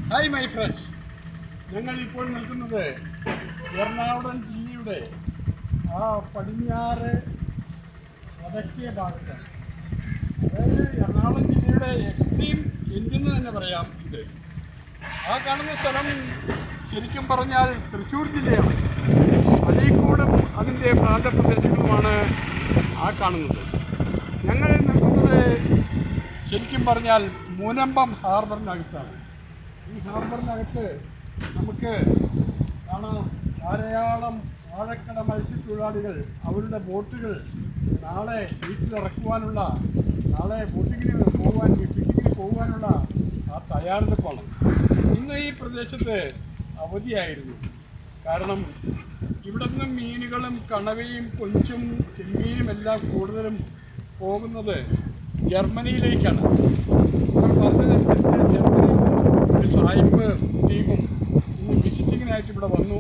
Hi my friends, ഞങ്ങൾ ഇപ്പോൾ നിൽക്കുന്നത് എറണാകുളം ജില്ലയുടെ ആ പടിഞ്ഞാറ് വടക്കേ ഭാഗത്താണ്. അതായത് എറണാകുളം ജില്ലയുടെ എക്സ്ട്രീം എൻഡെന്ന് തന്നെ പറയാം ഇത്. ആ കാണുന്ന സ്ഥലം ശരിക്കും പറഞ്ഞാൽ തൃശ്ശൂർ ജില്ലയാണ്. അഴീക്കോടും അതിൻ്റെ പ്രാന്തപ്രദേശങ്ങളുമാണ് ആ കാണുന്നത്. ഞങ്ങൾ നിൽക്കുന്നത് ശരിക്കും പറഞ്ഞാൽ മുനമ്പം ഹാർബറിനകത്താണ്. ഈ ഹാർബറിനകത്ത് നമുക്ക് കാണാം ധാരാളം ആഴക്കട മത്സ്യത്തൊഴിലാളികൾ അവരുടെ ബോട്ടുകൾ നാളെ വീട്ടിലിറക്കുവാനുള്ള, നാളെ ബോട്ടിങ്ങിന് പോകാൻ, ഫിഷിങ്ങിന് പോകാനുള്ള ആ തയ്യാറെടുപ്പാണ്. ഇന്ന് ഈ പ്രദേശത്ത് അവധിയായിരുന്നു. കാരണം ഇവിടെ നിന്നും മീനുകളും കണവയും കൊഞ്ചും ചെമ്മീനും എല്ലാം കൂടുതലും പോകുന്നത് ജർമ്മനിയിലേക്കാണ്. പറഞ്ഞതനുസരിച്ച് ജർമ്മനിയിൽ ഒരു സായിപ്പ് ടീമും ഇന്ന് വിസിറ്റിങ്ങിനായിട്ട് ഇവിടെ വന്നു.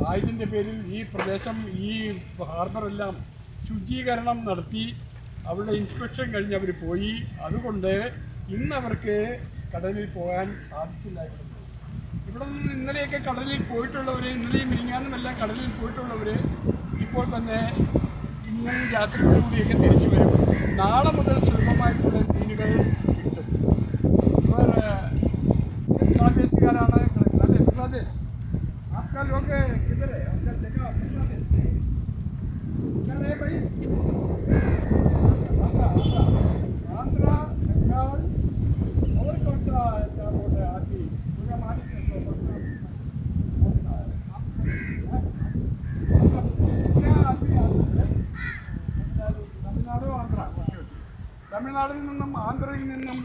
ആയതിൻ്റെ പേരിൽ ഈ പ്രദേശം, ഈ ഹാർബറെല്ലാം ശുചീകരണം നടത്തി അവരുടെ ഇൻസ്പെക്ഷൻ കഴിഞ്ഞ് അവർ പോയി. അതുകൊണ്ട് ഇന്നവർക്ക് കടലിൽ പോകാൻ സാധിച്ചില്ല. ഇവിടെ നിന്ന് ഇന്നലെയൊക്കെ കടലിൽ പോയിട്ടുള്ളവർ, ഇന്നലെയും മിനിങ്ങാന്നുമെല്ലാം കടലിൽ പോയിട്ടുള്ളവർ ഇപ്പോൾ തന്നെ ഇന്നും രാത്രിയോടുകൂടിയൊക്കെ തിരിച്ചു വരും. നാളെ മുതൽ സുലഭമായിട്ടുള്ള മീനുകൾ പിടിച്ചെടുക്കും. ബംഗ്ലാദേശുകാരാണ്. ബംഗ്ലാദേശ് आपका लोग किधर है? आपका जगह बांग्लादेश किधर है भाई? आंध्रा, बंगाल और कौन सा क्या बोल रहे हैं आदमी? मुझे मालूम है तो क्या आदमी തമിഴ്നാടോ ആന്ധ്ര? തമിഴ്നാടിൽ നിന്നും ആന്ധ്രയിൽ നിന്നും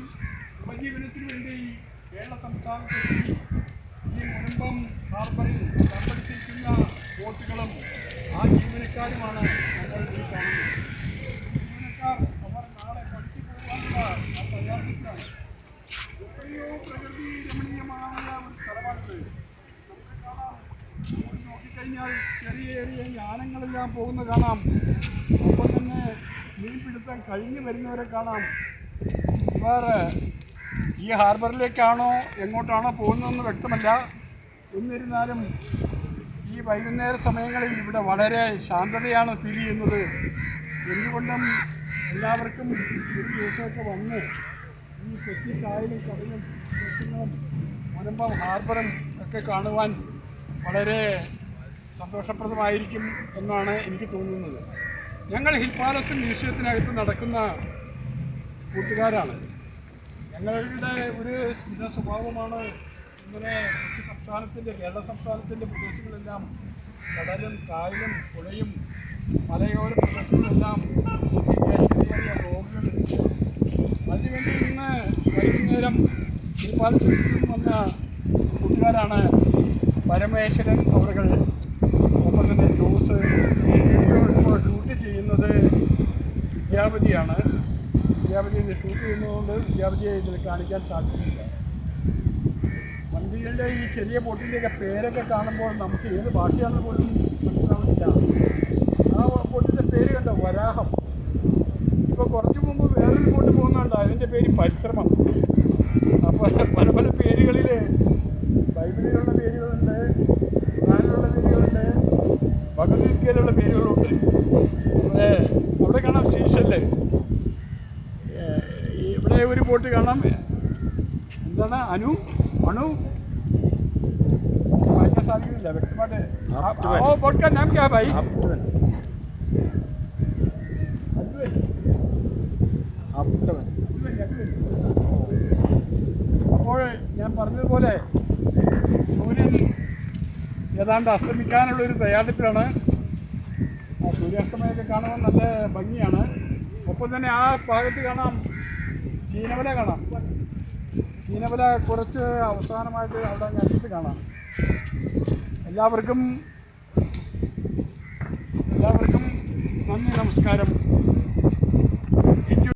ഉപജീവനത്തിന് വേണ്ടി കേരള സംസ്ഥാനത്തെത്തി ഈ മുനമ്പം ഹാർബറിൽ തമ്പടിച്ചിരിക്കുന്ന ബോട്ടുകളും ആ ജീവനക്കാരുമാണ് നമ്മൾ ഈ കാണുന്നത്. ജീവനക്കാർ അവർ നാളെ പഠിച്ചു പോകാനുള്ള ആ തയ്യാറെടുപ്പിലാണ്. എത്രയോ പ്രകൃതി രമണീയമായ ഒരു സ്ഥലമാണിത്. നമുക്ക് കാണാം, നോക്കിക്കഴിഞ്ഞാൽ ചെറിയ ചെറിയ യാനങ്ങളെല്ലാം പോകുന്ന കാണാം. ഒപ്പം തന്നെ മീൻപിടുത്തം കഴിഞ്ഞ് വരുന്നവരെ കാണാം. ഇവർ ഈ ഹാർബറിലേക്കാണോ എങ്ങോട്ടാണോ പോകുന്നതെന്ന് വ്യക്തമല്ല. എന്നിരുന്നാലും ഈ വൈകുന്നേര സമയങ്ങളിൽ ഇവിടെ വളരെ ശാന്തതയാണ് ഫീൽ ചെയ്യുന്നത്. എന്തുകൊണ്ടും എല്ലാവർക്കും ഒരു ദിവസമൊക്കെ വന്ന് ഈ കൊച്ചി കായലും കടലും പ്രദേശങ്ങളും മുനമ്പം ഹാർബറും ഒക്കെ കാണുവാൻ വളരെ സന്തോഷപ്രദമായിരിക്കും എന്നാണ് എനിക്ക് തോന്നുന്നത്. ഞങ്ങൾ ഹിൽ പാലസ് മ്യൂസിയത്തിനകത്ത് നടക്കുന്ന കൂട്ടുകാരാണ്. ഞങ്ങളുടെ ഒരു സ്ഥിര സ്വഭാവമാണ് ഇങ്ങനെ കേരള സംസ്ഥാനത്തിൻ്റെ പ്രദേശങ്ങളെല്ലാം കടലും കായലും പുഴയും മലയോര പ്രദേശങ്ങളെല്ലാം ചെറിയ ബ്ലോഗുകളുണ്ട്. അതിനുവേണ്ടി ഇന്ന് വൈകുന്നേരം ഹിൽ പാലസിൽ വന്ന കൂട്ടുകാരാണ് പരമേശ്വരൻ അവர்கள். ഒപ്പം തന്നെ ജോസ്. വീഡിയോ ഇപ്പോൾ ഷൂട്ട് ചെയ്യുന്നത് വിദ്യാപതിയാണ്. വിദ്യാപതിയെ ഷൂട്ട് ചെയ്യുന്നതുകൊണ്ട് വിദ്യാപതിയെ ഇതിൽ കാണിക്കാൻ സാധിക്കില്ല. വണ്ടികളുടെ ഈ ചെറിയ ബോട്ടിൻ്റെയൊക്കെ പേരൊക്കെ കാണുമ്പോൾ നമുക്ക് ഏത് ഭാഷയാണെന്ന് പോലും മനസ്സിലാവുന്നില്ല. ആ ബോട്ടിൻ്റെ പേര് കണ്ടോ, വരാഹം. ഇപ്പോൾ കുറച്ച് മുമ്പ് വേറൊരു ബോട്ട് പോകുന്നുണ്ട്, അതിൻ്റെ പേര് പരിശ്രമം. അപ്പോൾ പല പല പേരുകളിൽ ബൈബിളിലുള്ള പേരുകളുണ്ട്, ഖുർആനിലുള്ള പേരുകളുണ്ട്, ഭഗവത്ഗീതയിലുള്ള പേരുകളുണ്ട്. അവിടെ കാണാം ശീർഷല്ലേ. ഇവിടെ ഒരു ബോട്ട് കാണാം, എന്താണ് അണു വായിക്കാൻ സാധിക്കുന്നില്ല വ്യക്തമായിട്ട്. ഓ ബോട്ട് കാ നാം ക്യാ ഭായി? അപ്പോൾ ഞാൻ പറഞ്ഞതുപോലെ സൂര്യൻ ഏതാണ്ട് അസ്തമിക്കാനുള്ളൊരു തയ്യാറെടുപ്പിലാണ്. ആ സൂര്യാസ്തമയമൊക്കെ കാണുമ്പോൾ നല്ല ഭംഗിയാണ്. ഒപ്പം തന്നെ ആ ഭാഗത്ത് കാണാം ചീനവല കാണാം. ചീനവല കുറച്ച് അവസാനമായിട്ട് അവിടെ ഞെട്ടിട്ട് കാണാം. എല്ലാവർക്കും നന്ദി, നമസ്കാരം.